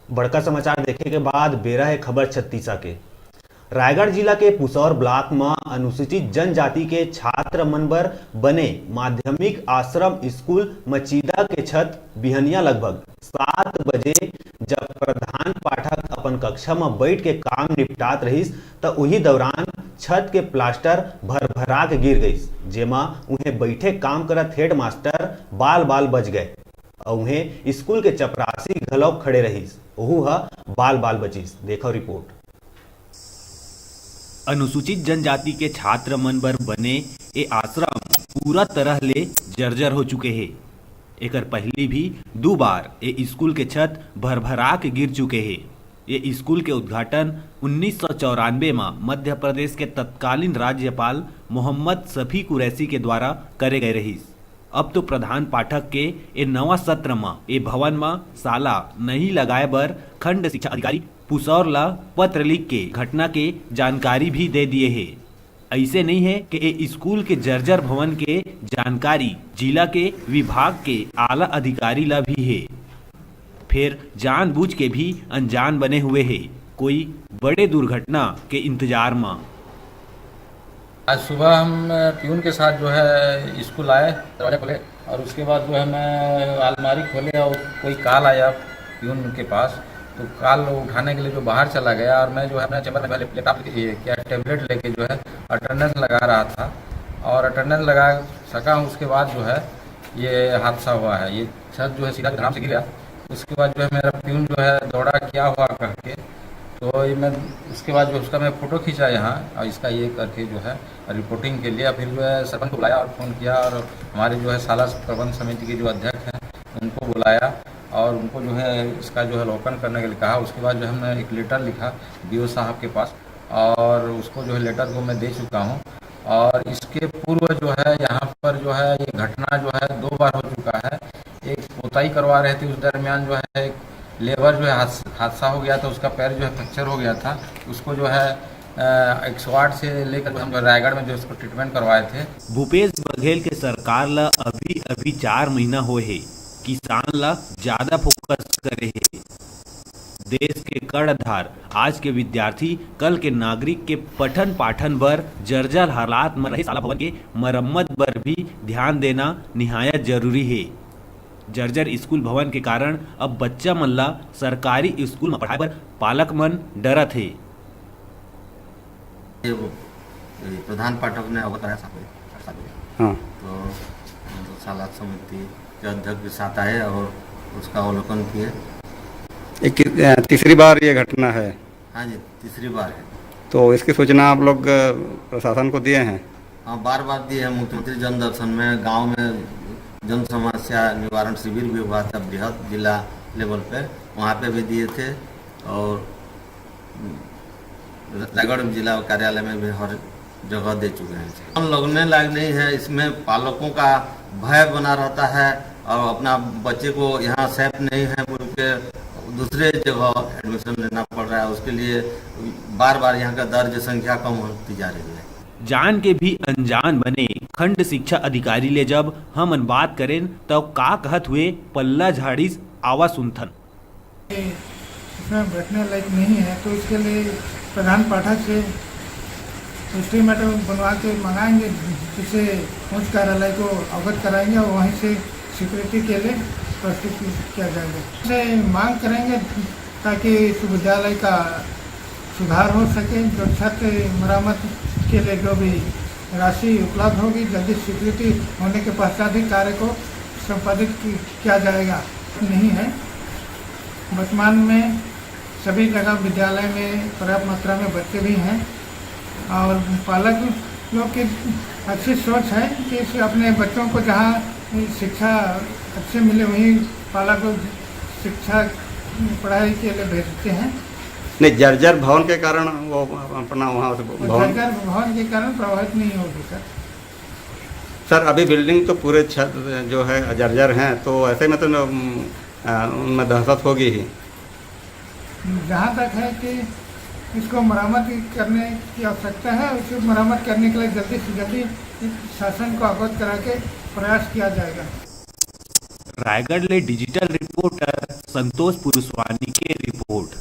बड़का समाचार देखे के बाद बेरा है खबर छत्तीसा के। रायगढ़ जिला के पुसौर ब्लॉक में अनुसूचित जनजाति के छात्र मन बर बने माध्यमिक आश्रम स्कूल मचीदा के छत बिहनिया लगभग 7 बजे जब प्रधान पाठक अपन कक्षा में बैठ के काम निपटात रहिस त उही दौरान छत के प्लास्टर भरभरा के गिर गई, जेमा उन्हें बैठे काम करत हेड मास्टर बाल बाल बच गए। उन्हें स्कूल के चपरासी घलौक खड़े रहिस, ओहू ह बाल बाल बचिस। देखो रिपोर्ट। अनुसूचित जनजाति के छात्र मन बर बने ए आश्रम पूरा तरह ले जर्जर हो चुके हैं। एकर पहली भी 2 बार ए स्कूल के छत भरभरा के गिर चुके हैं। ये स्कूल के उद्घाटन 1994 में मध्य प्रदेश के तत्कालीन राज्यपाल मोहम्मद शफी कुरैशी के द्वारा करे गए रहिस। अब तो प्रधान पाठक के ए नवा सत्र में ए भवन में साला नहीं लगाए बर खंड शिक्षा अधिकारी पुसौर ला पत्र लिख के घटना के जानकारी भी दे दिए है। ऐसे नहीं है कि ए स्कूल के जर्जर भवन के जानकारी जिला के विभाग के आला अधिकारी ला भी है, फिर जानबूझ के भी अनजान बने हुए है कोई बड़े दुर्घटना के इंतजार में। आज सुबह हम प्यून के साथ जो है स्कूल आए, दरवाजा खोले और उसके बाद जो है मैं अलमारी खोले और कोई कॉल आया प्यून के पास, तो कॉल उठाने के लिए जो बाहर चला गया और मैं जो है अपना चैम्बर में लैपटॉप क्या टेबलेट लेके जो है अटेंडेंस लगा रहा था और अटेंडेंस लगा सका। उसके बाद जो है ये हादसा हुआ है। ये छत जो है सीधा ग्राम से गिरा। उसके बाद जो है मेरा प्यून जो है दौड़ा क्या हुआ कह के, तो ये मैं उसके बाद जो उसका मैं फ़ोटो खींचा यहाँ और इसका ये करके जो है रिपोर्टिंग के लिए फिर जो है सरपंच को बुलाया और फ़ोन किया और हमारे जो है साला प्रबंध समिति के जो अध्यक्ष हैं उनको बुलाया और उनको जो है इसका जो है अवलोकन करने के लिए कहा। उसके बाद जो है हमने एक लेटर लिखा DO साहब के पास और उसको जो है लेटर को मैं दे चुका हूँ। और इसके पूर्व जो है यहाँ पर जो है ये घटना जो है 2 बार हो चुका है। एक पोताई करवा रहे थे, उस दरमियान जो है एक लेबर जो है हादसा हो गया था, उसका पैर जो है फ्रैक्चर हो गया था। उसको जो है 108 से लेकर हम रायगढ़ में जो उसको ट्रीटमेंट करवाए थे। भूपेश बघेल के सरकार ला अभी 4 महीना हुए है, किसान ला ज्यादा फोकस करे है। देश के कर्णधार आज के विद्यार्थी कल के नागरिक के पठन पाठन बर जर्जर हालात में रहे साला भवन के मरम्मत बर भी ध्यान देना निहायत जरूरी है। जर्जर स्कूल भवन के कारण अब बच्चा मन ला सरकारी स्कूल में पढ़ाए बर पालक मन डरत है। प्रधान पाठक ने अवगत कराया हाँ। तो साला समिति के अध्यक्ष के साथ आए और उसका अवलोकन किए। तीसरी बार ये घटना है? हाँ जी, तीसरी बार है। तो इसकी सूचना आप लोग प्रशासन को दिए हैं? हाँ, बार बार दिए हैं। मुख्यमंत्री जन दर्शन में गांव में जन समस्या निवारण शिविर भी हुआ था बृहद जिला लेवल पे, वहाँ पे भी दिए थे और रायगढ़ जिला कार्यालय में भी हर जगह दे चुके हैं। हम लगने लायक नहीं है। इसमें पालकों का भय बना रहता है और अपना बच्चे को यहाँ सेफ नहीं है बोल के दूसरे जगह एडमिशन लेना पड़ रहा है। उसके लिए बार बार यहाँ का दर्ज संख्या कम होती जा रही है। जान के भी अनजान बने खंड शिक्षा अधिकारी ले जब हम बात करें तो का कहत हुए पल्ला झाड़ी आवा सुनथन। इसमें बैठने लायक नहीं है तो इसके लिए प्रधान पाठक से एस्टीमेट बनवा के मंगाएंगे, जिसे उच्च कार्यालय को अवगत कराएंगे और वहीं से सिक्योरिटी के लिए प्रस्तुत किया जाएगा। से मांग करेंगे ताकि इस विद्यालय का सुधार हो सके। जो छत मरम्मत के लिए जो भी राशि उपलब्ध होगी जल्दी स्वीकृति होने के पश्चात ही कार्य को संपादित किया जाएगा। नहीं है, वर्तमान में सभी जगह विद्यालय में पर्याप्त मात्रा में बच्चे भी हैं और पालक लोग की अच्छी सोच है कि अपने बच्चों को जहाँ शिक्षा अच्छे मिले वहीं पालक लोग शिक्षा पढ़ाई के लिए भेजते हैं। नहीं, जर्जर भवन के कारण वो अपना वहाँ जर्जर भवन के कारण प्रभावित नहीं होगी सर। अभी बिल्डिंग तो पूरे छत जो है जर्जर हैं, तो ऐसे में तो उनमें दहशत होगी ही। जहाँ तक है कि इसको मरम्मत करने की आवश्यकता है, उसे मरम्मत करने के लिए जल्दी से जल्दी शासन को अवगत करा के प्रयास किया जाएगा। रायगढ़ ले डिजिटल रिपोर्टर संतोष पुरुषवानी की रिपोर्ट।